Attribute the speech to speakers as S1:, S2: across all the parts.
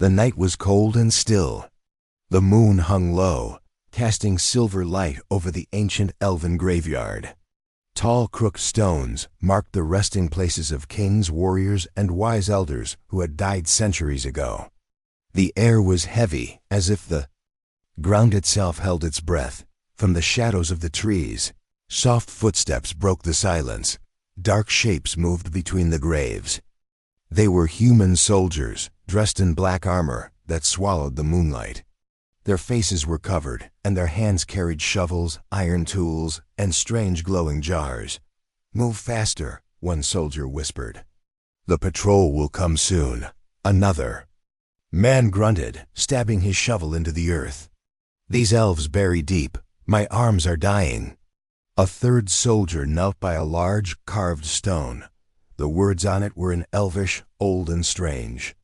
S1: The night was cold and still. The moon hung low, casting silver light over the ancient Elven graveyard. Tall crooked stones marked the resting places of kings, warriors, and wise elders who had died centuries ago. The air was heavy, as if the ground itself held its breath. From the shadows of the trees, soft footsteps broke the silence. Dark shapes moved between the graves. They were human soldiers, dressed in black armor that swallowed the moonlight. Their faces were covered, and their hands carried shovels, iron tools, and strange glowing jars. "Move faster," one soldier whispered. "The patrol will come soon." Another man grunted, stabbing his shovel into the earth. "These elves bury deep. My arms are dying." A third soldier knelt by a large, carved stone. The words on it were in Elvish, old and strange.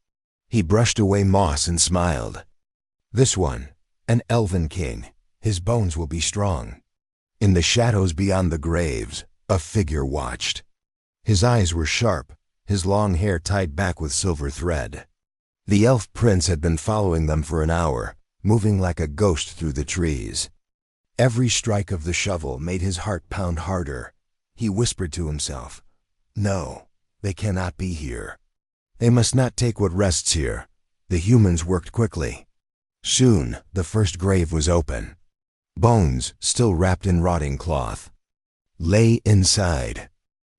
S1: He brushed away moss and smiled. "This one, an Elven king. His bones will be strong." In the shadows beyond the graves, a figure watched. His eyes were sharp, his long hair tied back with silver thread. The elf prince had been following them for an hour, moving like a ghost through the trees. Every strike of the shovel made his heart pound harder. He whispered to himself, "No, they cannot be here. They must not take what rests here." The humans worked quickly. Soon, the first grave was open. Bones, still wrapped in rotting cloth, lay inside.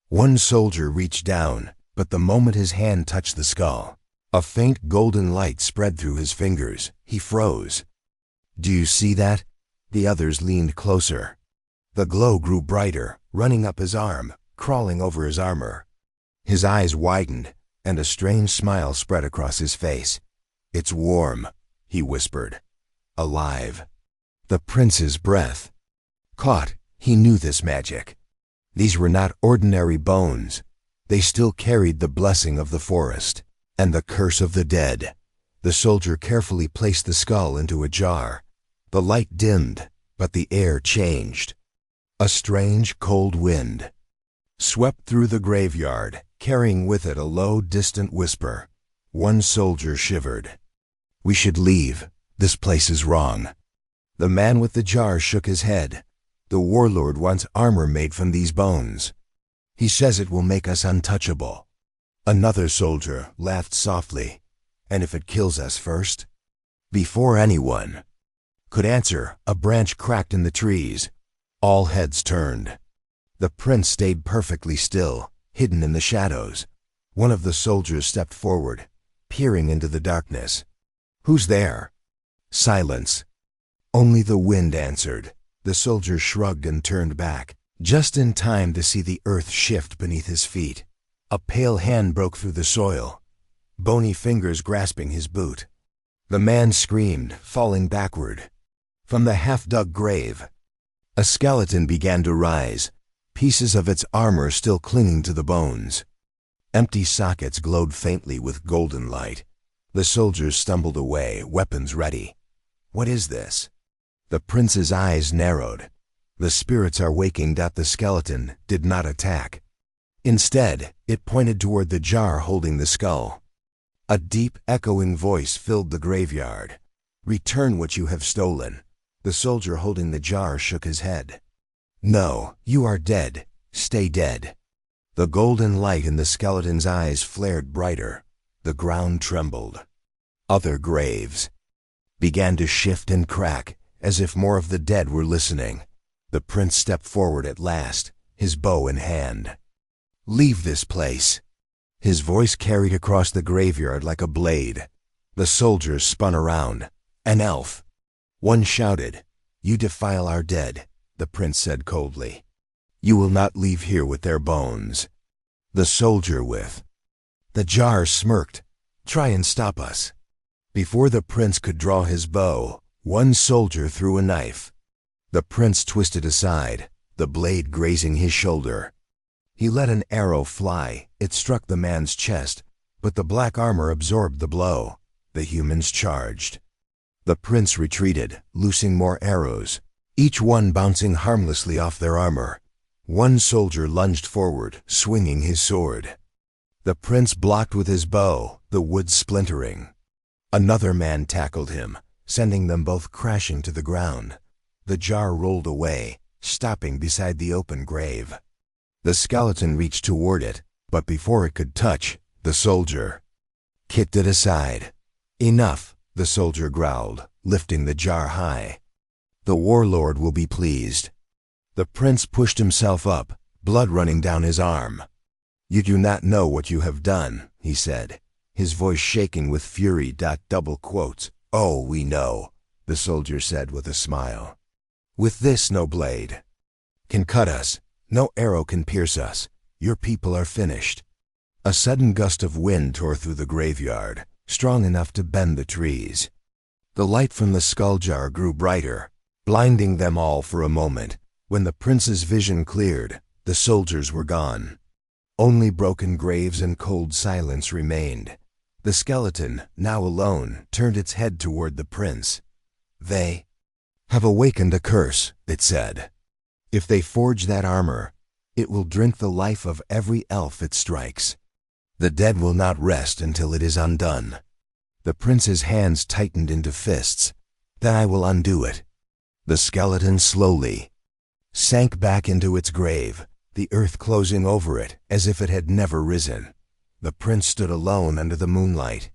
S1: One soldier reached down, but the moment his hand touched the skull, a faint golden light spread through his fingers. He froze. "Do you see that?" The others leaned closer. The glow grew brighter, running up his arm, crawling over his armor. His eyes widened, and a strange smile spread across his face. "It's warm," he whispered. "Alive." The prince's breath caught. He knew this magic. These were not ordinary bones. They still carried the blessing of the forest and the curse of the dead. The soldier carefully placed the skull into a jar. The light dimmed, but the air changed. A strange, cold wind swept through the graveyard, carrying with it a low, distant whisper. One soldier shivered. "We should leave. This place is wrong." The man with the jar shook his head. "The warlord wants armor made from these bones. He says it will make us untouchable." Another soldier laughed softly. "And if it kills us first?" Before anyone could answer, a branch cracked in the trees. All heads turned. The prince stayed perfectly still, hidden in the shadows. One of the soldiers stepped forward, peering into the darkness. "Who's there?" Silence. Only the wind answered. The soldier shrugged and turned back, just in time to see the earth shift beneath his feet. A pale hand broke through the soil, bony fingers grasping his boot. The man screamed, falling backward. From the half-dug grave, a skeleton began to rise, pieces of its armor still clinging to the bones. Empty sockets glowed faintly with golden light. The soldiers stumbled away, weapons ready. "What is this?" The prince's eyes narrowed. "The spirits are waking." The skeleton did not attack. Instead, it pointed toward the jar holding the skull. A deep, echoing voice filled the graveyard. "Return what you have stolen." The soldier holding the jar shook his head. "No, you are dead. Stay dead." The golden light in the skeleton's eyes flared brighter. The ground trembled. Other graves began to shift and crack, as if more of the dead were listening. The prince stepped forward at last, his bow in hand. "Leave this place." His voice carried across the graveyard like a blade. The soldiers spun around. "An elf." One shouted, "You defile our dead," the prince said coldly. "You will not leave here with their bones." The soldier with the jar smirked. "Try and stop us." Before the prince could draw his bow, one soldier threw a knife. The prince twisted aside, the blade grazing his shoulder. He let an arrow fly. It struck the man's chest, but the black armor absorbed the blow. The humans charged. The prince retreated, loosing more arrows, each one bouncing harmlessly off their armor. One soldier lunged forward, swinging his sword. The prince blocked with his bow, the wood splintering. Another man tackled him, sending them both crashing to the ground. The jar rolled away, stopping beside the open grave. The skeleton reached toward it, but before it could touch, the soldier kicked it aside. "Enough," the soldier growled, lifting the jar high. "The warlord will be pleased." The prince pushed himself up, blood running down his arm. "You do not know what you have done," he said, his voice shaking with fury. Double quotes. "Oh, we know," the soldier said with a smile. "With this, no blade can cut us, no arrow can pierce us. Your people are finished." A sudden gust of wind tore through the graveyard, strong enough to bend the trees. The light from the skull jar grew brighter, blinding them all for a moment. When the prince's vision cleared, the soldiers were gone. Only broken graves and cold silence remained. The skeleton, now alone, turned its head toward the prince. "They have awakened a curse," it said. "If they forge that armor, it will drink the life of every elf it strikes. The dead will not rest until it is undone." The prince's hands tightened into fists. "Then I will undo it." The skeleton slowly sank back into its grave, the earth closing over it as if it had never risen. The prince stood alone under the moonlight.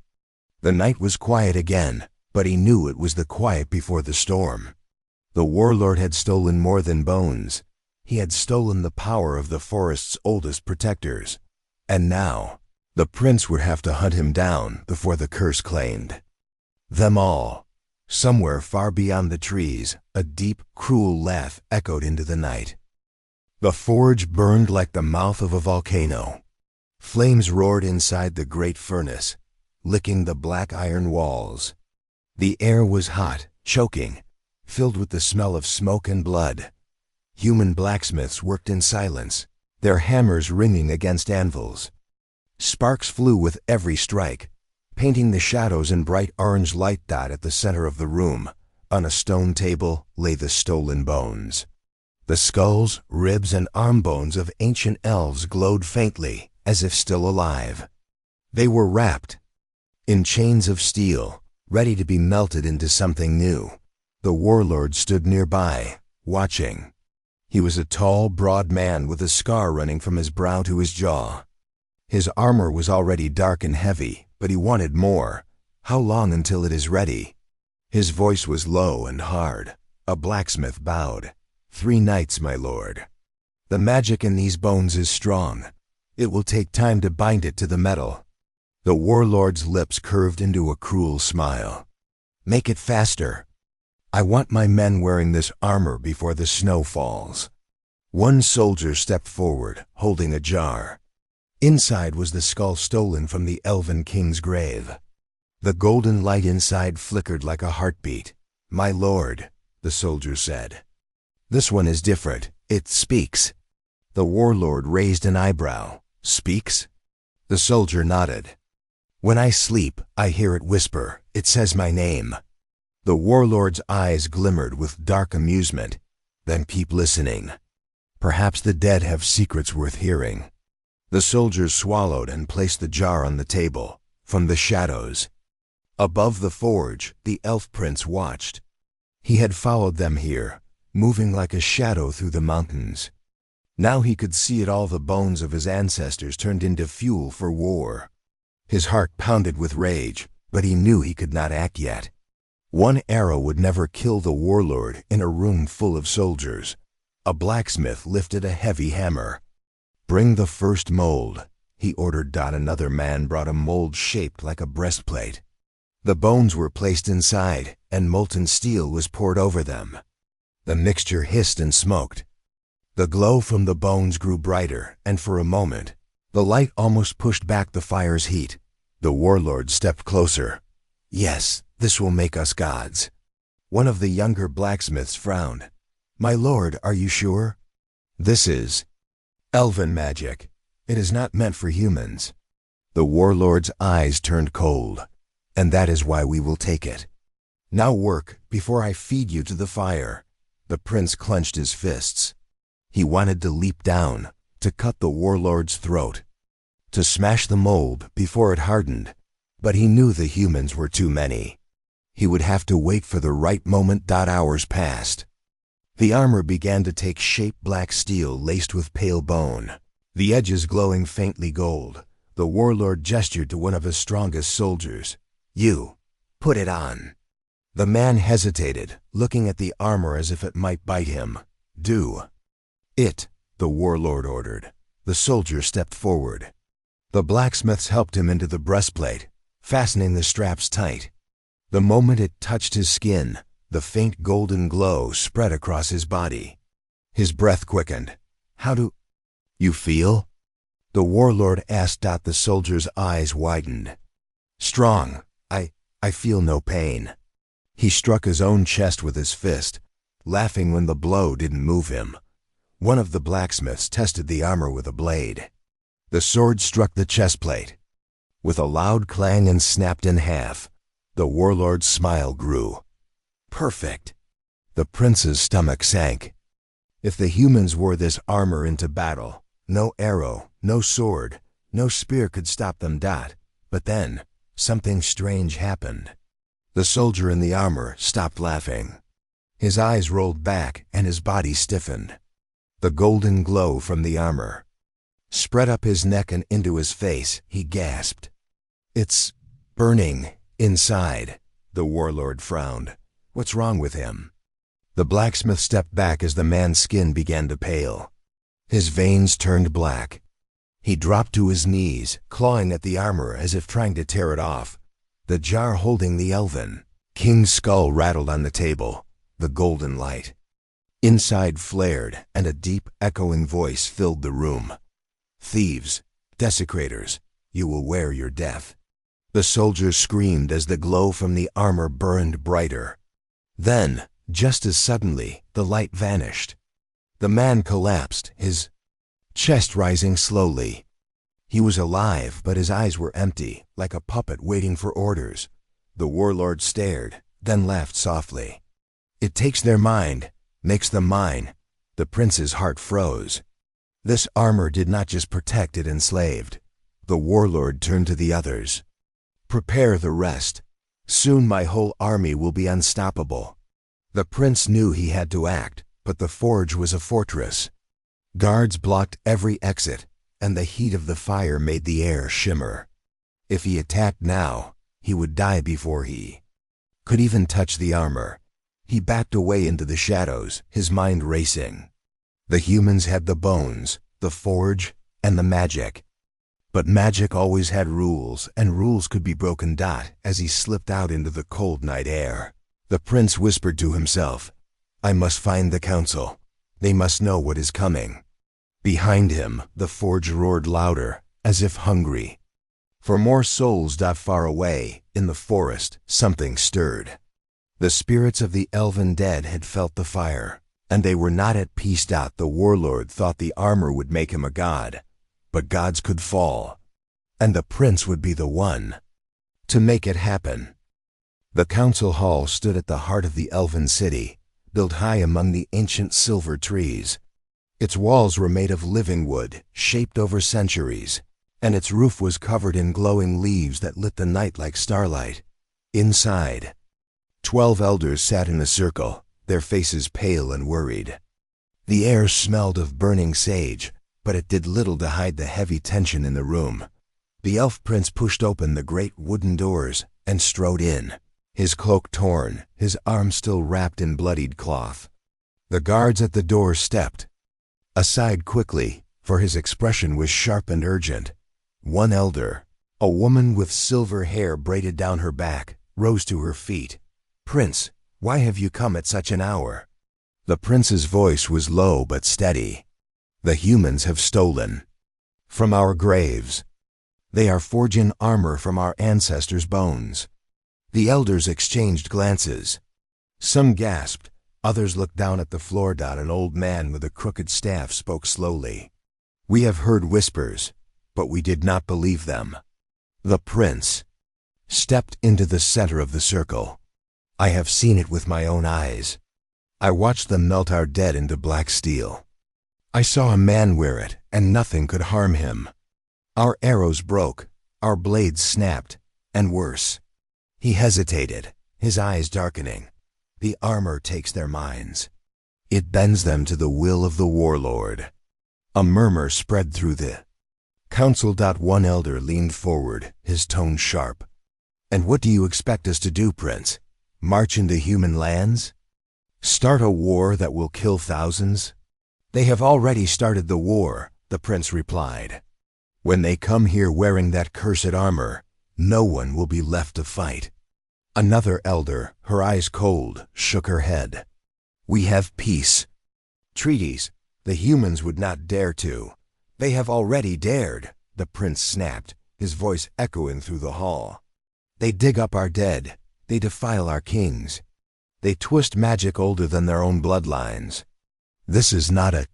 S1: The night was quiet again, but he knew it was the quiet before the storm. The warlord had stolen more than bones. He had stolen the power of the forest's oldest protectors. And now, the prince would have to hunt him down before the curse claimed them all. Somewhere far beyond the trees, a deep, cruel laugh echoed into the night. The forge burned like the mouth of a volcano. Flames roared inside the great furnace, licking the black iron walls. The air was hot, choking, filled with the smell of smoke and blood. Human blacksmiths worked in silence, their hammers ringing against anvils. Sparks flew with every strike, painting the shadows in bright orange light. At the center of the room, on a stone table, lay the stolen bones. The skulls, ribs, and arm bones of ancient elves glowed faintly, as if still alive. They were wrapped in chains of steel, ready to be melted into something new. The warlord stood nearby, watching. He was a tall, broad man with a scar running from his brow to his jaw. His armor was already dark and heavy, but he wanted more. "How long until it is ready?" His voice was low and hard. A blacksmith bowed. "3 nights, my lord. The magic in these bones is strong. It will take time to bind it to the metal." The warlord's lips curved into a cruel smile. "Make it faster. I want my men wearing this armor before the snow falls." One soldier stepped forward, holding a jar. Inside was the skull stolen from the Elven king's grave. The golden light inside flickered like a heartbeat. "My lord," the soldier said. "This one is different. It speaks." The warlord raised an eyebrow. "Speaks?" The soldier nodded. "When I sleep, I hear it whisper. It says my name." The warlord's eyes glimmered with dark amusement. "Then keep listening. Perhaps the dead have secrets worth hearing." The soldiers swallowed and placed the jar on the table. From the shadows, above the forge, the elf prince watched. He had followed them here, moving like a shadow through the mountains. Now he could see it all, the bones of his ancestors turned into fuel for war. His heart pounded with rage, but he knew he could not act yet. One arrow would never kill the warlord in a room full of soldiers. A blacksmith lifted a heavy hammer. "Bring the first mold," he ordered. Another man brought a mold shaped like a breastplate. The bones were placed inside, and molten steel was poured over them. The mixture hissed and smoked. The glow from the bones grew brighter, and for a moment, the light almost pushed back the fire's heat. The warlord stepped closer. "Yes, this will make us gods." One of the younger blacksmiths frowned. "My lord, are you sure? This is Elven magic. It is not meant for humans." The warlord's eyes turned cold. "And that is why we will take it. Now work, before I feed you to the fire." The prince clenched his fists. He wanted to leap down, to cut the warlord's throat, to smash the mold before it hardened. But he knew the humans were too many. He would have to wait for the right moment. Hours passed. The armor began to take shape, black steel laced with pale bone, the edges glowing faintly gold. The warlord gestured to one of his strongest soldiers. "You, put it on." The man hesitated, looking at the armor as if it might bite him. "Do it," the warlord ordered. The soldier stepped forward. The blacksmiths helped him into the breastplate, fastening the straps tight. The moment it touched his skin, the faint golden glow spread across his body. His breath quickened. "How do you feel?" the warlord asked. The soldier's eyes widened. "Strong. I feel no pain." He struck his own chest with his fist, laughing when the blow didn't move him. One of the blacksmiths tested the armor with a blade. The sword struck the chest plate with a loud clang and snapped in half. The warlord's smile grew. "Perfect." The prince's stomach sank. If the humans wore this armor into battle, no arrow, no sword, no spear could stop them. But then, something strange happened. The soldier in the armor stopped laughing. His eyes rolled back and his body stiffened. The golden glow from the armor spread up his neck and into his face. He gasped. "It's burning inside." The warlord frowned. "What's wrong with him?" The blacksmith stepped back as the man's skin began to pale. His veins turned black. He dropped to his knees, clawing at the armor as if trying to tear it off. The jar holding the Elven king's skull rattled on the table, the golden light inside flared, and a deep, echoing voice filled the room. "Thieves, desecrators, you will wear your death." The soldiers screamed as the glow from the armor burned brighter. Then, just as suddenly, the light vanished. The man collapsed, his chest rising slowly. He was alive, but his eyes were empty, like a puppet waiting for orders. The warlord stared, then laughed softly. "It takes their mind, makes them mine." The prince's heart froze. This armor did not just protect, it enslaved. The warlord turned to the others. "Prepare the rest. Soon my whole army will be unstoppable." The prince knew he had to act, but the forge was a fortress. Guards blocked every exit, and the heat of the fire made the air shimmer. If he attacked now, he would die before he could even touch the armor. He backed away into the shadows, his mind racing. The humans had the bones, the forge, and the magic. But magic always had rules, and rules could be broken. As he slipped out into the cold night air, the prince whispered to himself, "I must find the council. They must know what is coming." Behind him, the forge roared louder, as if hungry for more souls. Far away, in the forest, something stirred. The spirits of the elven dead had felt the fire, and they were not at peace. The warlord thought the armor would make him a god, but gods could fall, and the prince would be the one to make it happen. The council hall stood at the heart of the elven city, built high among the ancient silver trees. Its walls were made of living wood, shaped over centuries, and its roof was covered in glowing leaves that lit the night like starlight. Inside, 12 elders sat in a circle, their faces pale and worried. The air smelled of burning sage, but it did little to hide the heavy tension in the room. The elf prince pushed open the great wooden doors and strode in, his cloak torn, his arms still wrapped in bloodied cloth. The guards at the door stepped aside quickly, for his expression was sharp and urgent. One elder, a woman with silver hair braided down her back, rose to her feet. "Prince, why have you come at such an hour?" The prince's voice was low but steady. "The humans have stolen from our graves. They are forging armor from our ancestors' bones." The elders exchanged glances. Some gasped, others looked down at the floor. An old man with a crooked staff spoke slowly. "We have heard whispers, but we did not believe them." The prince stepped into the center of the circle. "I have seen it with my own eyes. I watched them melt our dead into black steel. I saw a man wear it, and nothing could harm him. Our arrows broke, our blades snapped, And worse. He hesitated, his eyes darkening. The armor takes their minds. It bends them to the will of the warlord. A murmur spread through the council. One elder leaned forward, his tone sharp. "And what do you expect us to do, Prince? March into human lands? Start a war that will kill thousands?" "They have already started the war," the prince replied. "When they come here wearing that cursed armor, no one will be left to fight." Another elder, her eyes cold, shook her head. "We have peace treaties. The humans would not dare to." "They have already dared," the prince snapped, his voice echoing through the hall. "They dig up our dead. They defile our kings. They twist magic older than their own bloodlines. This is not a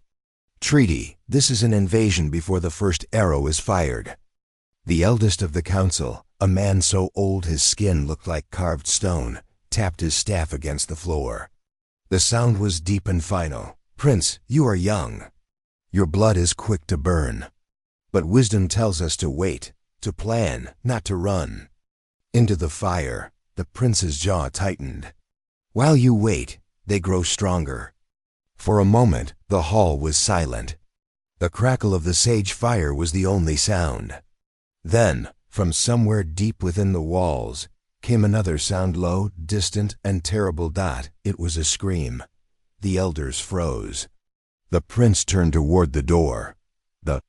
S1: treaty. This is an invasion before the first arrow is fired." The eldest of the council, a man so old his skin looked like carved stone, tapped his staff against the floor. The sound was deep and final. "Prince, you are young. Your blood is quick to burn. But wisdom tells us to wait, to plan, not to run." Into the fire, the prince's jaw tightened. "While you wait, they grow stronger." For a moment, the hall was silent. The crackle of the sage fire was the only sound. Then, from somewhere deep within the walls, came another sound, low, distant, and terrible. It was a scream. The elders froze. The prince turned toward the door. The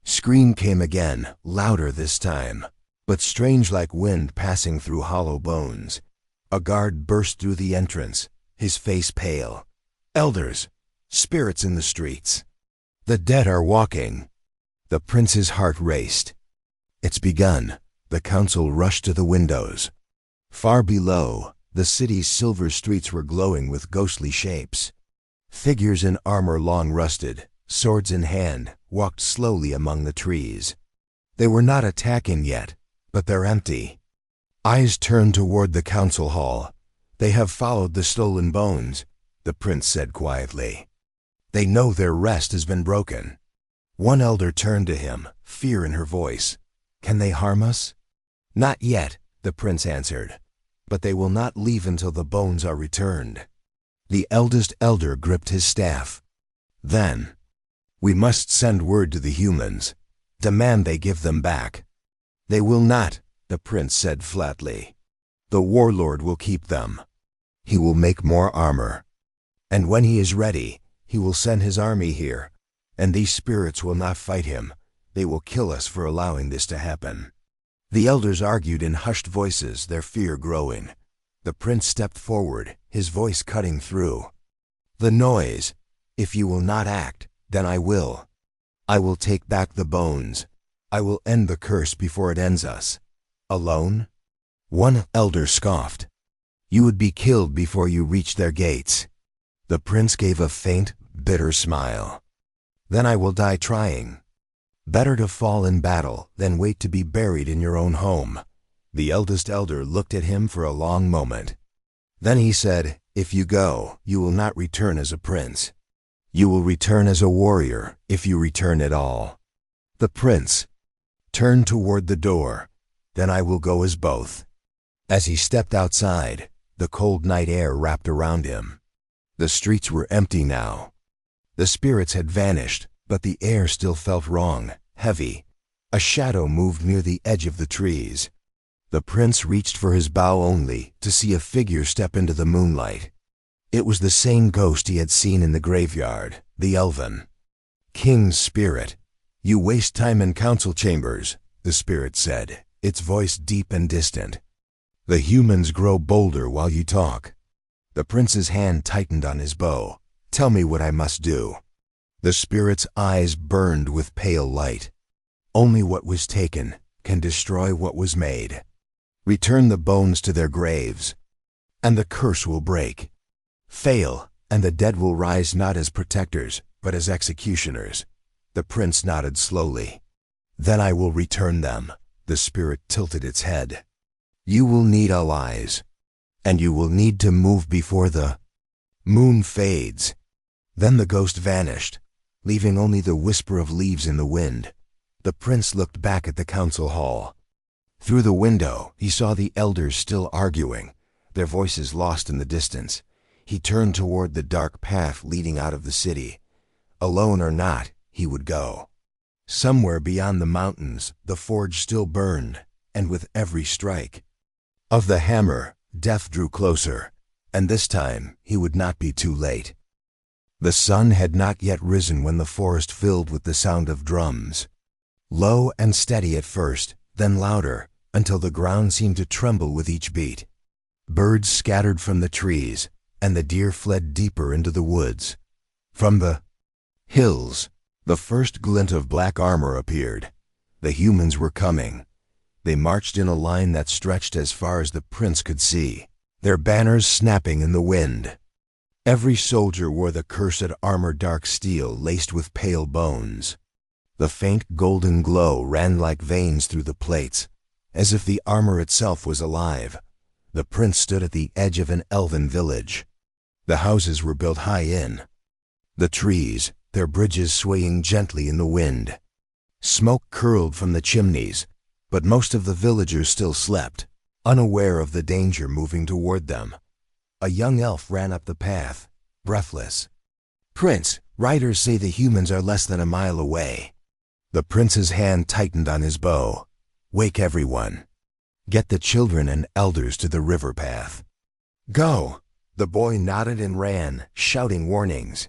S1: scream came again, louder this time, but strange like wind passing through hollow bones. A guard burst through the entrance, his face pale. "Elders! Spirits in the streets! The dead are walking!" The prince's heart raced. "It's begun." The council rushed to the windows. Far below, the city's silver streets were glowing with ghostly shapes. Figures in armor long rusted, swords in hand, walked slowly among the trees. They were not attacking yet, but they're empty. Eyes turned toward the council hall. "They have followed the stolen bones," the prince said quietly. "They know their rest has been broken." One elder turned to him, fear in her voice. "Can they harm us?" "Not yet," the prince answered. "But they will not leave until the bones are returned." The eldest elder gripped his staff. "Then, we must send word to the humans. Demand they give them back." "They will not," the prince said flatly. "The warlord will keep them. He will make more armor. And when he is ready, he will send his army here. And these spirits will not fight him. They will kill us for allowing this to happen." The elders argued in hushed voices, their fear growing. The prince stepped forward, his voice cutting through. "The noise. If you will not act, then I will. I will take back the bones. I will end the curse before it ends us." "Alone?" One elder scoffed. "You would be killed before you reached their gates." The prince gave a faint, bitter smile. "Then I will die trying. Better to fall in battle than wait to be buried in your own home." The eldest elder looked at him for a long moment. Then he said, "If you go, you will not return as a prince. You will return as a warrior, if you return at all." The prince turned toward the door. "Then I will go as both." As he stepped outside, the cold night air wrapped around him. The streets were empty now. The spirits had vanished, but the air still felt wrong, heavy. A shadow moved near the edge of the trees. The prince reached for his bow only to see a figure step into the moonlight. It was the same ghost he had seen in the graveyard, the Elven. "King's spirit, you waste time in council chambers," the spirit said, its voice deep and distant. "The humans grow bolder while you talk." The prince's hand tightened on his bow. "Tell me what I must do." The spirit's eyes burned with pale light. "Only what was taken can destroy what was made. Return the bones to their graves, and the curse will break. Fail, and the dead will rise not as protectors, but as executioners." The prince nodded slowly. "Then I will return them." The spirit tilted its head. "You will need allies, and you will need to move before the moon fades." Then the ghost vanished, leaving only the whisper of leaves in the wind. The prince looked back at the council hall. Through the window, he saw the elders still arguing, their voices lost in the distance. He turned toward the dark path leading out of the city. Alone or not, he would go. Somewhere beyond the mountains, the forge still burned, and with every strike of the hammer, death drew closer, and this time he would not be too late. The sun had not yet risen when the forest filled with the sound of drums. Low and steady at first, then louder, until the ground seemed to tremble with each beat. Birds scattered from the trees, and the deer fled deeper into the woods. From the hills, the first glint of black armor appeared. The humans were coming. They marched in a line that stretched as far as the prince could see, their banners snapping in the wind. Every soldier wore the cursed armor dark steel laced with pale bones. The faint golden glow ran like veins through the plates, as if the armor itself was alive. The prince stood at the edge of an elven village. The houses were built high in the trees, their bridges swaying gently in the wind. Smoke curled from the chimneys, but most of the villagers still slept, unaware of the danger moving toward them. A young elf ran up the path, breathless. "Prince, riders say the humans are less than a mile away." The prince's hand tightened on his bow. "Wake everyone. Get the children and elders to the river path." "Go!" The boy nodded and ran, shouting warnings.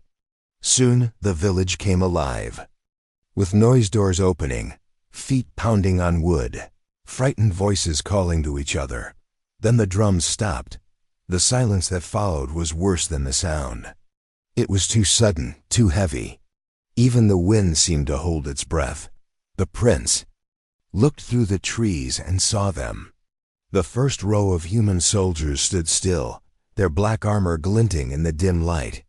S1: Soon the village came alive, with noise doors opening, feet pounding on wood, frightened voices calling to each other. Then the drums stopped. The silence that followed was worse than the sound. It was too sudden, too heavy. Even the wind seemed to hold its breath. The prince looked through the trees and saw them. The first row of human soldiers stood still, their black armor glinting in the dim light.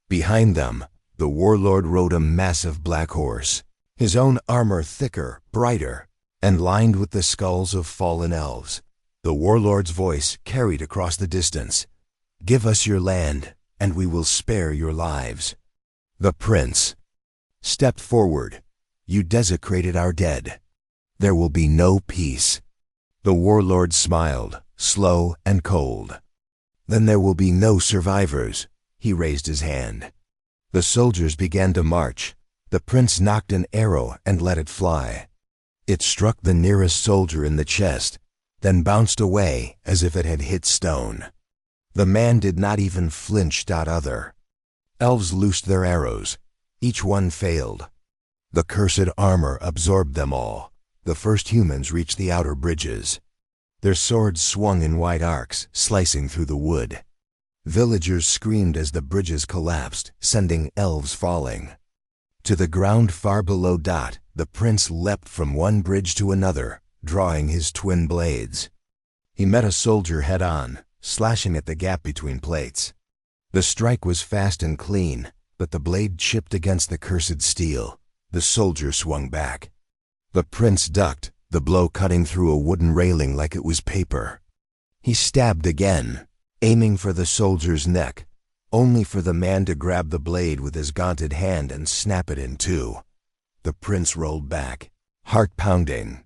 S1: Behind them, the warlord rode a massive black horse, his own armor thicker, brighter, and lined with the skulls of fallen elves. The warlord's voice carried across the distance. "Give us your land, and we will spare your lives." The prince stepped forward. "You desecrated our dead. There will be no peace." The warlord smiled, slow and cold. "Then there will be no survivors." He raised his hand. The soldiers began to march. The prince knocked an arrow and let it fly. It struck the nearest soldier in the chest, then bounced away as if it had hit stone. The man did not even flinch. Other elves loosed their arrows. Each one failed. The cursed armor absorbed them all. The first humans reached the outer bridges. Their swords swung in wide arcs, slicing through the wood. Villagers screamed as the bridges collapsed, sending elves falling. To the ground far below. The prince leapt from one bridge to another, drawing his twin blades. He met a soldier head-on, slashing at the gap between plates. The strike was fast and clean, but the blade chipped against the cursed steel. The soldier swung back. The prince ducked, the blow cutting through a wooden railing like it was paper. He stabbed again, aiming for the soldier's neck, only for the man to grab the blade with his gaunted hand and snap it in two. The prince rolled back, heart pounding.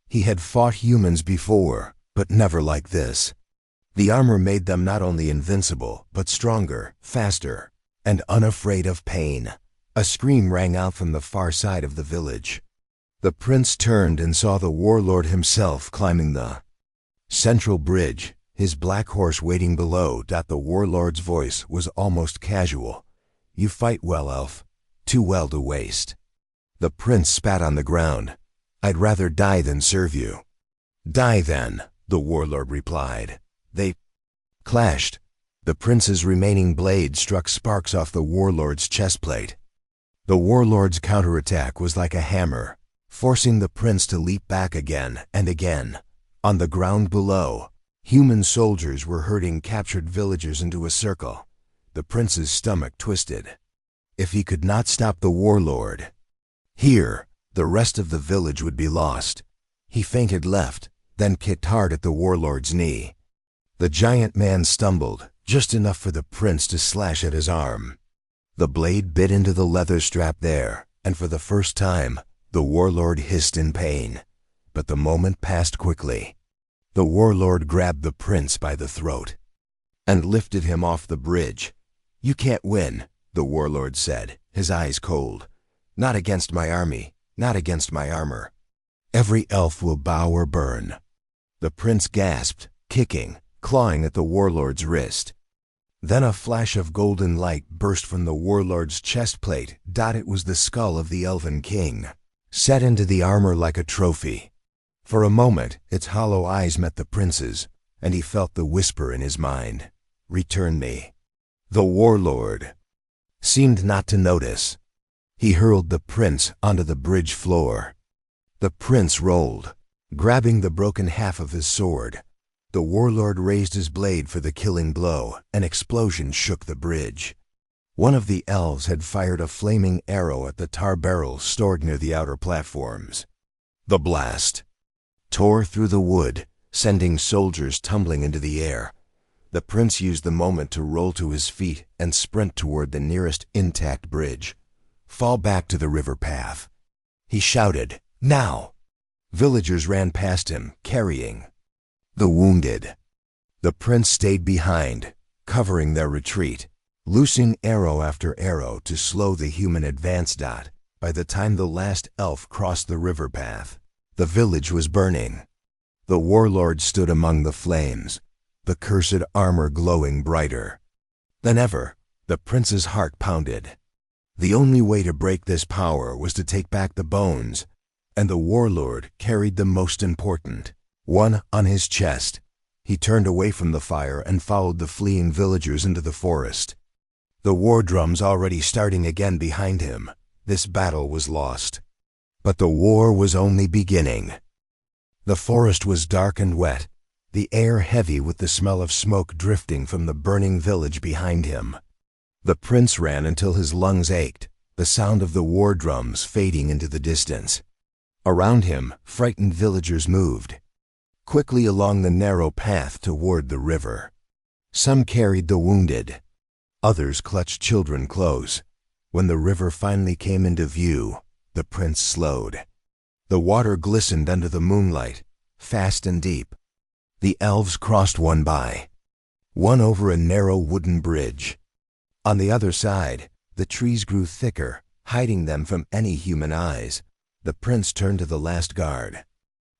S1: He had fought humans before, but never like this. The armor made them not only invincible, but stronger, faster, and unafraid of pain. A scream rang out from the far side of the village. The prince turned and saw the warlord himself climbing the central bridge, his black horse waiting below. The warlord's voice was almost casual. "You fight well, elf. Too well to waste." The prince spat on the ground. "I'd rather die than serve you." "Die then," the warlord replied. They clashed. The prince's remaining blade struck sparks off the warlord's chestplate. The warlord's counterattack was like a hammer, forcing the prince to leap back again and again. On the ground below, human soldiers were herding captured villagers into a circle. The prince's stomach twisted. If he could not stop the warlord here, the rest of the village would be lost. He fainted left, then kicked hard at the warlord's knee. The giant man stumbled, just enough for the prince to slash at his arm. The blade bit into the leather strap there, and for the first time, the warlord hissed in pain. but the moment passed quickly. The warlord grabbed the prince by the throat and lifted him off the bridge. "You can't win," the warlord said, his eyes cold. "Not against my army, not against my armor. Every elf will bow or burn." The prince gasped, kicking, clawing at the warlord's wrist. Then a flash of golden light burst from the warlord's chest plate. It was the skull of the Elven king, set into the armor like a trophy. For a moment, its hollow eyes met the prince's, and he felt the whisper in his mind, "Return me." The warlord seemed not to notice. He hurled the prince onto the bridge floor. The prince rolled, grabbing the broken half of his sword. The warlord raised his blade for the killing blow. An explosion shook the bridge. One of the elves had fired a flaming arrow at the tar barrels stored near the outer platforms. The blast tore through the wood, sending soldiers tumbling into the air. The prince used the moment to roll to his feet and sprint toward the nearest intact bridge. "Fall back to the river path," he shouted. "Now!" Villagers ran past him, carrying the wounded. The prince stayed behind, covering their retreat, loosing arrow after arrow to slow the human advance. By the time the last elf crossed the river path, the village was burning. The warlord stood among the flames, the cursed armor glowing brighter than ever. The prince's heart pounded. The only way to break this power was to take back the bones, and the warlord carried the most important one on his chest. He turned away from the fire and followed the fleeing villagers into the forest. The war drums already starting again behind him. This battle was lost. But the war was only beginning. The forest was dark and wet, the air heavy with the smell of smoke drifting from the burning village behind him. The prince ran until his lungs ached, the sound of the war drums fading into the distance. Around him, frightened villagers moved quickly along the narrow path toward the river. Some carried the wounded. Others clutched children close. When the river finally came into view, the prince slowed. The water glistened under the moonlight, fast and deep. The elves crossed one by, one over a narrow wooden bridge. On the other side, the trees grew thicker, hiding them from any human eyes. The prince turned to the last guard.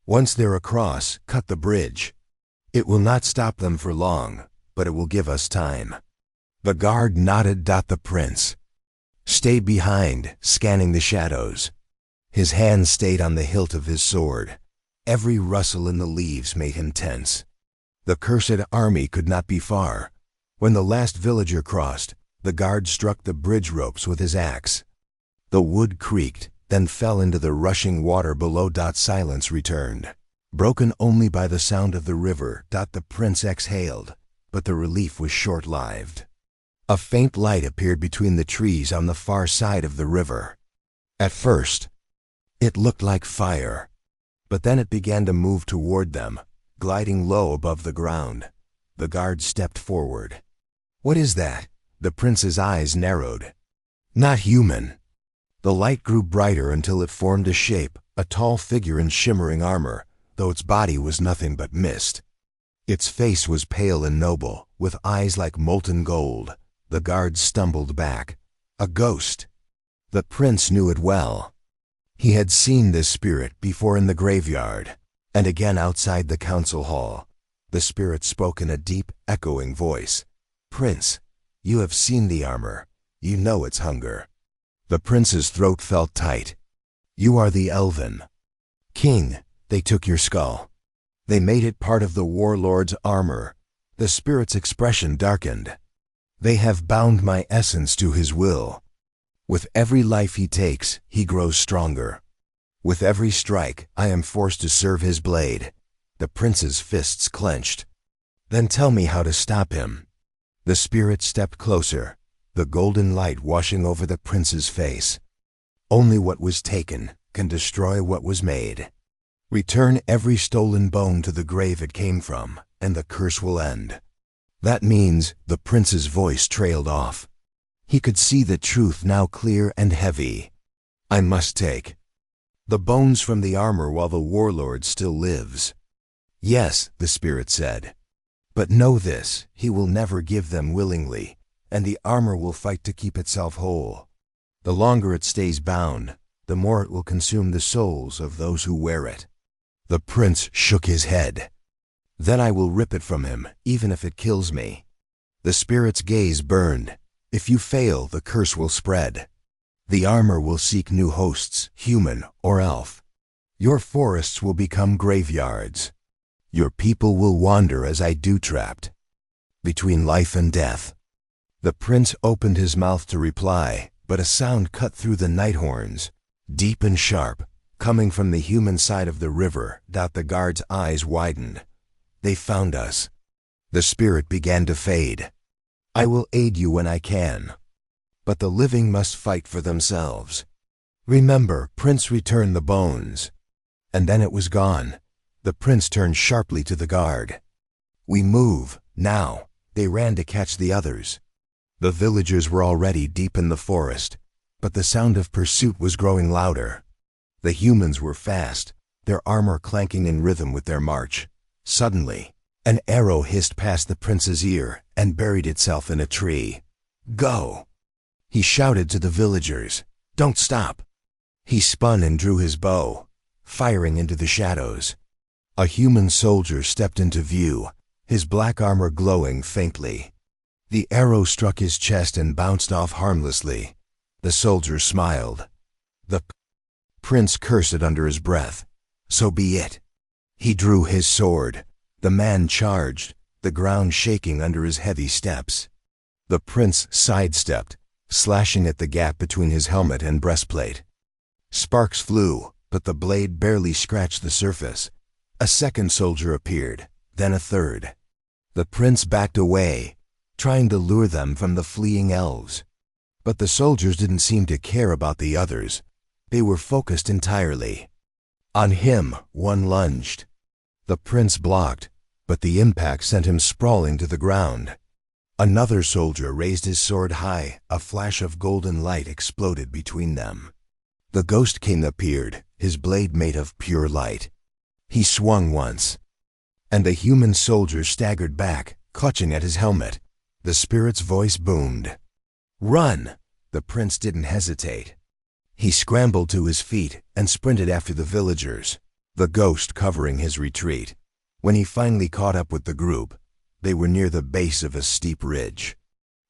S1: "Once they're across, cut the bridge. It will not stop them for long, but it will give us time." The guard nodded. The prince stayed behind, scanning the shadows. His hand stayed on the hilt of his sword. Every rustle in the leaves made him tense. The cursed army could not be far. When the last villager crossed, the guard struck the bridge ropes with his axe. The wood creaked, then fell into the rushing water below. Silence returned, broken only by the sound of the river. The prince exhaled, but the relief was short-lived. A faint light appeared between the trees on the far side of the river. At first, it looked like fire, but then it began to move toward them, gliding low above the ground. The guard stepped forward. "What is that?" The prince's eyes narrowed. "Not human." The light grew brighter until it formed a shape, a tall figure in shimmering armor, though its body was nothing but mist. Its face was pale and noble, with eyes like molten gold. The guard stumbled back. A ghost. The prince knew it well. He had seen this spirit before in the graveyard, and again outside the council hall. The spirit spoke in a deep, echoing voice. "Prince, you have seen the armor. You know its hunger." The prince's throat felt tight. "You are the Elven king. They took your skull. They made it part of the warlord's armor." The spirit's expression darkened. "They have bound my essence to his will. With every life he takes, he grows stronger. With every strike, I am forced to serve his blade." The prince's fists clenched. "Then tell me how to stop him." The spirit stepped closer, the golden light washing over the prince's face. "Only what was taken can destroy what was made. Return every stolen bone to the grave it came from, and the curse will end." That means the prince's voice trailed off. He could see the truth now clear and heavy. "I must take The bones from the armor while the warlord still lives. Yes, the spirit said. But know this, he will never give them willingly, and the armor will fight to keep itself whole. The longer it stays bound, the more it will consume the souls of those who wear it. The prince shook his head. Then I will rip it from him, even if it kills me. The spirit's gaze burned. If you fail, the curse will spread. The armor will seek new hosts, human or elf. Your forests will become graveyards. Your people will wander as I do, trapped between life and death. The prince opened his mouth to reply, but a sound cut through the night horns, deep and sharp, coming from the human side of the river. The guard's eyes widened. They found us. The spirit began to fade. I will aid you when I can. But the living must fight for themselves. Remember, Prince, return the bones. And then it was gone. The prince turned sharply to the guard. We move, now. They ran to catch the others. The villagers were already deep in the forest, but the sound of pursuit was growing louder. The humans were fast, their armor clanking in rhythm with their march. Suddenly, an arrow hissed past the prince's ear and buried itself in a tree. Go! He shouted to the villagers. Don't stop! He spun and drew his bow, firing into the shadows. A human soldier stepped into view, his black armor glowing faintly. The arrow struck his chest and bounced off harmlessly. The soldier smiled. The prince cursed it under his breath. So be it. He drew his sword. The man charged, the ground shaking under his heavy steps. The prince sidestepped, slashing at the gap between his helmet and breastplate. Sparks flew, but the blade barely scratched the surface. A second soldier appeared, then a third. The prince backed away, trying to lure them from the fleeing elves. But the soldiers didn't seem to care about the others. They were focused entirely on him. One lunged. The prince blocked, but the impact sent him sprawling to the ground. Another soldier raised his sword high. A flash of golden light exploded between them. The ghost king appeared, his blade made of pure light. He swung once, and the human soldier staggered back, clutching at his helmet. The spirit's voice boomed. Run! The prince didn't hesitate. He scrambled to his feet and sprinted after the villagers, the ghost covering his retreat. When he finally caught up with the group, they were near the base of a steep ridge.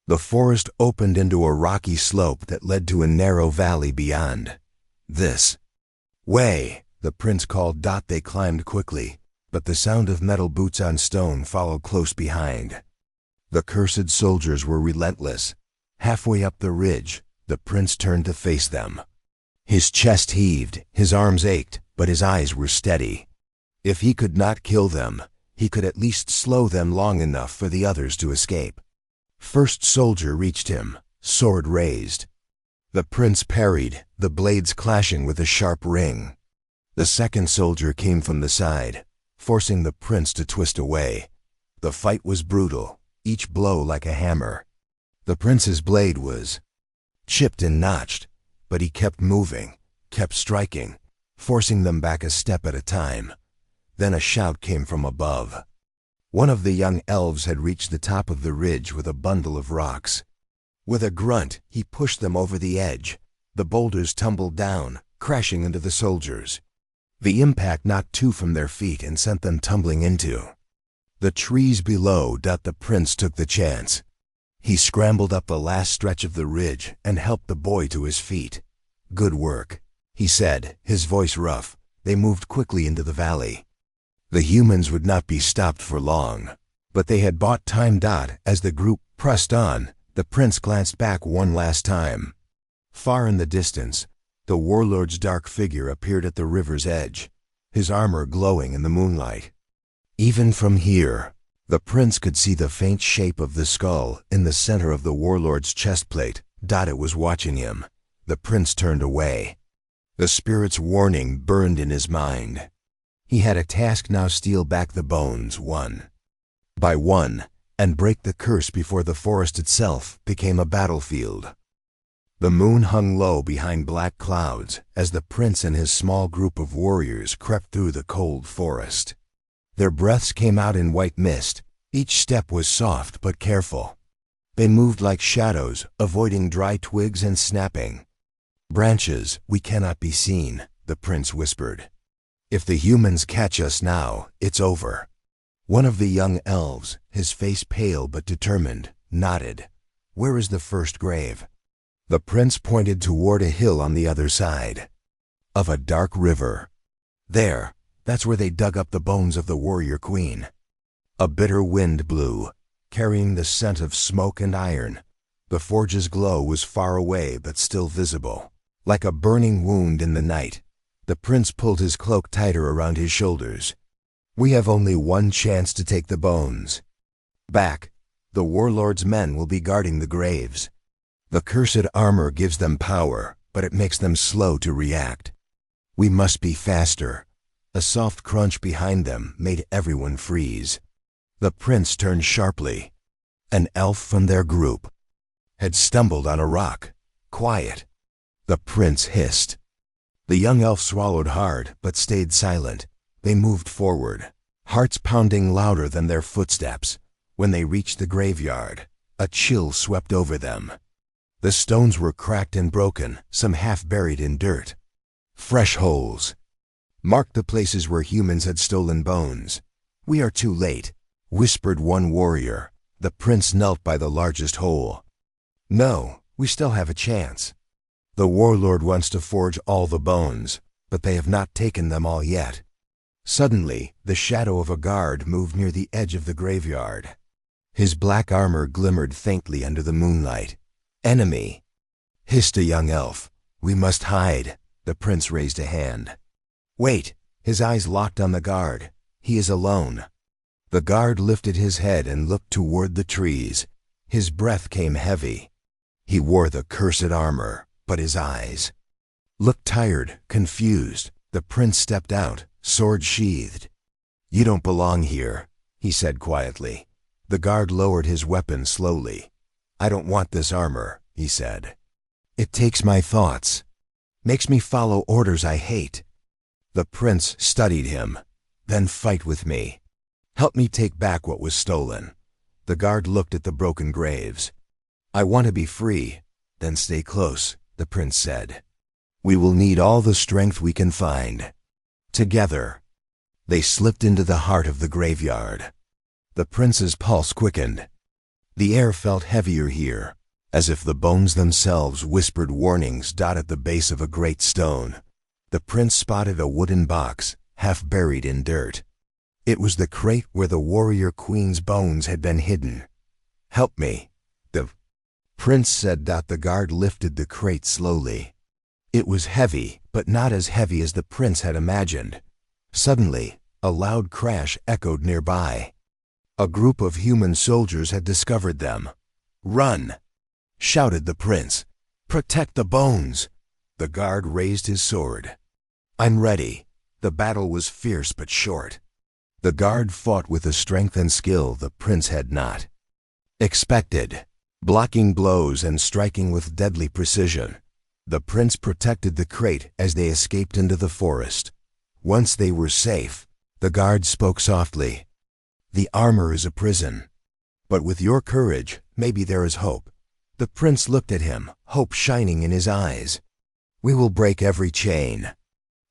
S1: The forest opened into a rocky slope that led to a narrow valley beyond. This way, the prince called. They climbed quickly, but the sound of metal boots on stone followed close behind. The cursed soldiers were relentless. Halfway up the ridge, the prince turned to face them. His chest heaved, his arms ached, but his eyes were steady. If he could not kill them, he could at least slow them long enough for the others to escape. First soldier reached him, sword raised. The prince parried, the blades clashing with a sharp ring. The second soldier came from the side, forcing the prince to twist away. The fight was brutal, each blow like a hammer. The prince's blade was chipped and notched, but he kept moving, kept striking, forcing them back a step at a time. Then a shout came from above. One of the young elves had reached the top of the ridge with a bundle of rocks. With a grunt, he pushed them over the edge. The boulders tumbled down, crashing into the soldiers. The impact knocked two from their feet and sent them tumbling into the trees below. The prince took the chance. He scrambled up the last stretch of the ridge and helped the boy to his feet. Good work, he said, his voice rough. They moved quickly into the valley. The humans would not be stopped for long, but they had bought time. As the group pressed on, the prince glanced back one last time. Far in the distance, the warlord's dark figure appeared at the river's edge, his armor glowing in the moonlight. Even from here, the prince could see the faint shape of the skull in the center of the warlord's chestplate. It was watching him. The prince turned away. The spirit's warning burned in his mind. He had a task now: steal back the bones one by one and break the curse before the forest itself became a battlefield. The moon hung low behind black clouds as the prince and his small group of warriors crept through the cold forest. Their breaths came out in white mist. Each step was soft but careful. They moved like shadows, avoiding dry twigs and snapping. "Branches, we cannot be seen," the prince whispered. "If the humans catch us now, it's over." One of the young elves, his face pale but determined, nodded. "Where is the first grave?" The prince pointed toward a hill on the other side. "Of a dark river. There, that's where they dug up the bones of the warrior queen." A bitter wind blew, carrying the scent of smoke and iron. The forge's glow was far away but still visible, like a burning wound in the night. The prince pulled his cloak tighter around his shoulders. "We have only one chance to take the bones. Back, the warlord's men will be guarding the graves. The cursed armor gives them power, but it makes them slow to react. We must be faster." A soft crunch behind them made everyone freeze. The prince turned sharply. An elf from their group had stumbled on a rock. "Quiet," the prince hissed. The young elf swallowed hard but stayed silent. They moved forward, hearts pounding louder than their footsteps. When they reached the graveyard, a chill swept over them. The stones were cracked and broken, some half buried in dirt. Fresh holes marked the places where humans had stolen bones. "We are too late," whispered one warrior. The prince knelt by the largest hole. "No, we still have a chance. The warlord wants to forge all the bones, but they have not taken them all yet." Suddenly, the shadow of a guard moved near the edge of the graveyard. His black armor glimmered faintly under the moonlight. "Enemy," hissed a young elf. "We must hide." The prince raised a hand. "Wait." His eyes locked on the guard. "He is alone." The guard lifted his head and looked toward the trees. His breath came heavy. He wore the cursed armor, but his eyes looked tired, confused. The prince stepped out, sword sheathed. "You don't belong here," he said quietly. The guard lowered his weapon slowly. "I don't want this armor," he said. "It takes my thoughts, makes me follow orders I hate." The prince studied him. "Then fight with me. Help me take back what was stolen." The guard looked at the broken graves. "I want to be free." "Then stay close," the prince said. "We will need all the strength we can find." Together, they slipped into the heart of the graveyard. The prince's pulse quickened. The air felt heavier here, as if the bones themselves whispered warnings dotted the base of a great stone. The prince spotted a wooden box, half buried in dirt. It was the crate where the warrior queen's bones had been hidden. "Help me," the prince said. The guard lifted the crate slowly. It was heavy, but not as heavy as the prince had imagined. Suddenly, a loud crash echoed nearby. A group of human soldiers had discovered them. "Run!" shouted the prince. "Protect the bones!" The guard raised his sword. "I'm ready." The battle was fierce but short. The guard fought with a strength and skill the prince had not expected, blocking blows and striking with deadly precision. The prince protected the crate as they escaped into the forest. Once they were safe, the guard spoke softly. "The armor is a prison, but with your courage, maybe there is hope." The prince looked at him, hope shining in his eyes. "We will break every chain."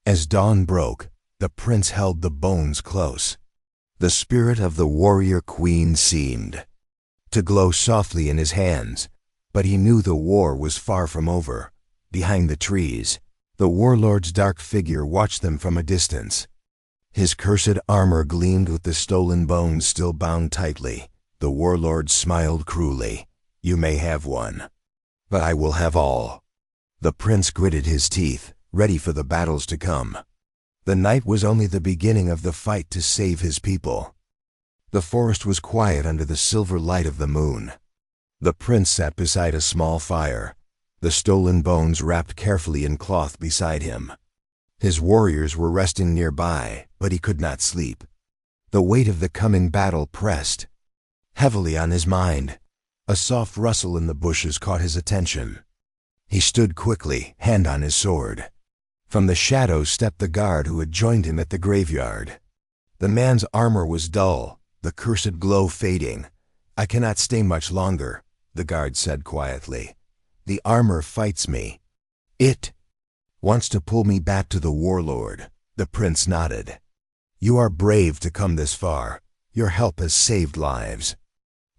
S1: As dawn broke, the prince held the bones close. The spirit of the warrior queen seemed to glow softly in his hands, but he knew the war was far from over. Behind the trees, the warlord's dark figure watched them from a distance. His cursed armor gleamed with the stolen bones still bound tightly. The warlord smiled cruelly. "You may have one, but I will have all." The prince gritted his teeth, ready for the battles to come. The night was only the beginning of the fight to save his people. The forest was quiet under the silver light of the moon. The prince sat beside a small fire, the stolen bones wrapped carefully in cloth beside him. His warriors were resting nearby, but he could not sleep. The weight of the coming battle pressed heavily on his mind. A soft rustle in the bushes caught his attention. He stood quickly, hand on his sword. From the shadows stepped the guard who had joined him at the graveyard. The man's armor was dull, the cursed glow fading. "I cannot stay much longer," the guard said quietly. "The armor fights me. It wants to pull me back to the warlord." The prince nodded. "You are brave to come this far. Your help has saved lives."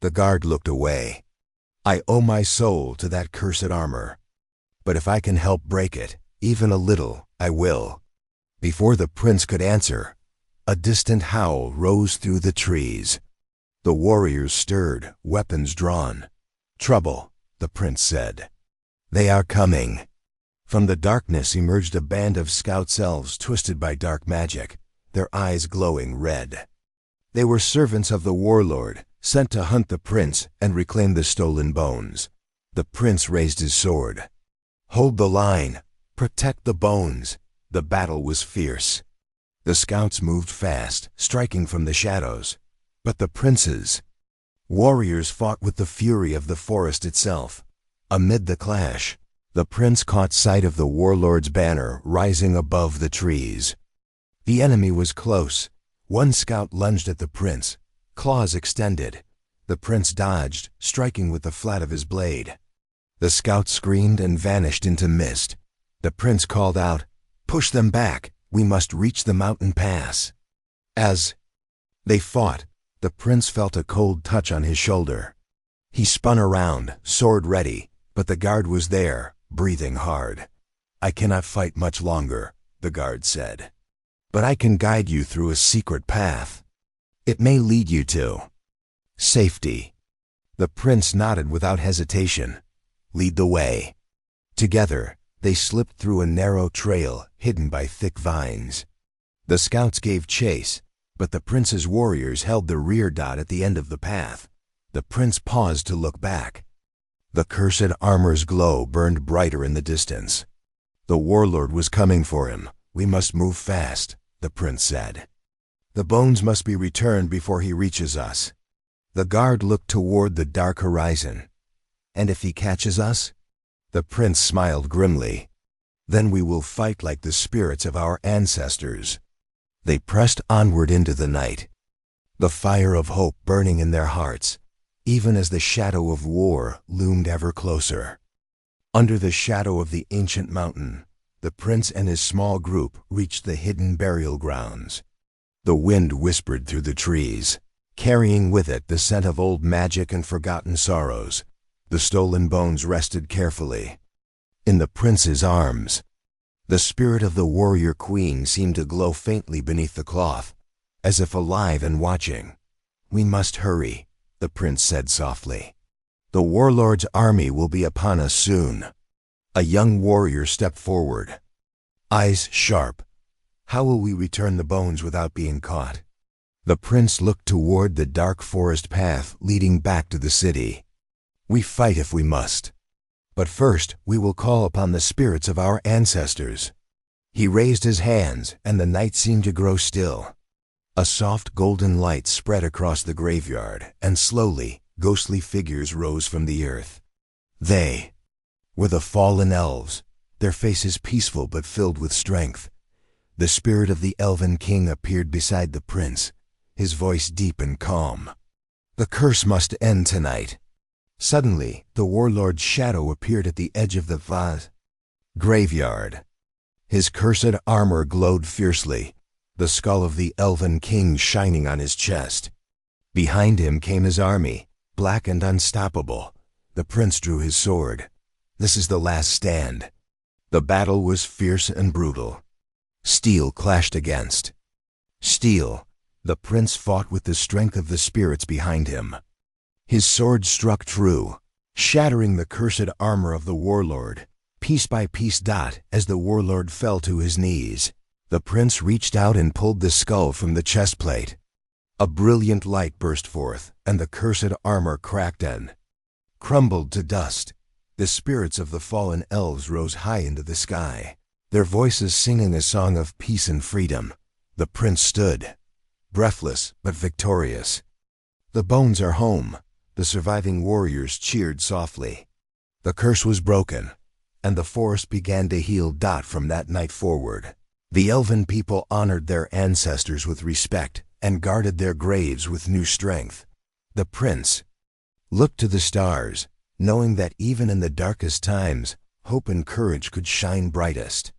S1: The guard looked away. "I owe my soul to that cursed armor. But if I can help break it, even a little, I will." Before the prince could answer, a distant howl rose through the trees. The warriors stirred, weapons drawn. "Trouble," the prince said. "They are coming." From the darkness emerged a band of scout elves twisted by dark magic, their eyes glowing red. They were servants of the warlord, sent to hunt the prince and reclaim the stolen bones. The prince raised his sword. "Hold the line. Protect the bones." The battle was fierce. The scouts moved fast, striking from the shadows. But the prince's warriors fought with the fury of the forest itself. Amid the clash, the prince caught sight of the warlord's banner rising above the trees. The enemy was close. One scout lunged at the prince, claws extended. The prince dodged, striking with the flat of his blade. The scout screamed and vanished into mist. The prince called out, "Push them back. We must reach the mountain pass." As they fought, the prince felt a cold touch on his shoulder. He spun around, sword ready, but the guard was there, breathing hard. "I cannot fight much longer," the guard said. "But I can guide you through a secret path. It may lead you to safety." The prince nodded without hesitation. "Lead the way." Together, they slipped through a narrow trail hidden by thick vines. The scouts gave chase, but the prince's warriors held the rear dot at the end of the path. The prince paused to look back. The cursed armor's glow burned brighter in the distance. The warlord was coming for him. "We must move fast," the prince said. "The bones must be returned before he reaches us." The guard looked toward the dark horizon. "And if he catches us?" The prince smiled grimly. "Then we will fight like the spirits of our ancestors." They pressed onward into the night, the fire of hope burning in their hearts, even as the shadow of war loomed ever closer. Under the shadow of the ancient mountain, the prince and his small group reached the hidden burial grounds. The wind whispered through the trees, carrying with it the scent of old magic and forgotten sorrows. The stolen bones rested carefully in the prince's arms. The spirit of the warrior queen seemed to glow faintly beneath the cloth, as if alive and watching. "We must hurry," the prince said softly. "The warlord's army will be upon us soon." A young warrior stepped forward, eyes sharp. "How will we return the bones without being caught?" The prince looked toward the dark forest path leading back to the city. "We fight if we must. But first we will call upon the spirits of our ancestors." He raised his hands, and the night seemed to grow still. A soft golden light spread across the graveyard, and slowly ghostly figures rose from the earth. They were the fallen elves, their faces peaceful but filled with strength. The spirit of the Elven king appeared beside the prince, his voice deep and calm. "The curse must end tonight." Suddenly, the warlord's shadow appeared at the edge of the graveyard. His cursed armor glowed fiercely, the skull of the Elven king shining on his chest. Behind him came his army, black and unstoppable. The prince drew his sword. This is the last stand. The battle was fierce and brutal. Steel clashed against steel. The prince fought with the strength of the spirits behind him. His sword struck true, shattering the cursed armor of the warlord, piece by piece. As the warlord fell to his knees, the prince reached out and pulled the skull from the chestplate. A brilliant light burst forth, and the cursed armor cracked and crumbled to dust. The spirits of the fallen elves rose high into the sky, their voices singing a song of peace and freedom. The prince stood, breathless but victorious. "The bones are home," the surviving warriors cheered softly. "The curse was broken. and the forest began to heal. From that night forward, the Elven people honored their ancestors with respect and guarded their graves with new strength. The prince looked to the stars, knowing that even in the darkest times, hope and courage could shine brightest.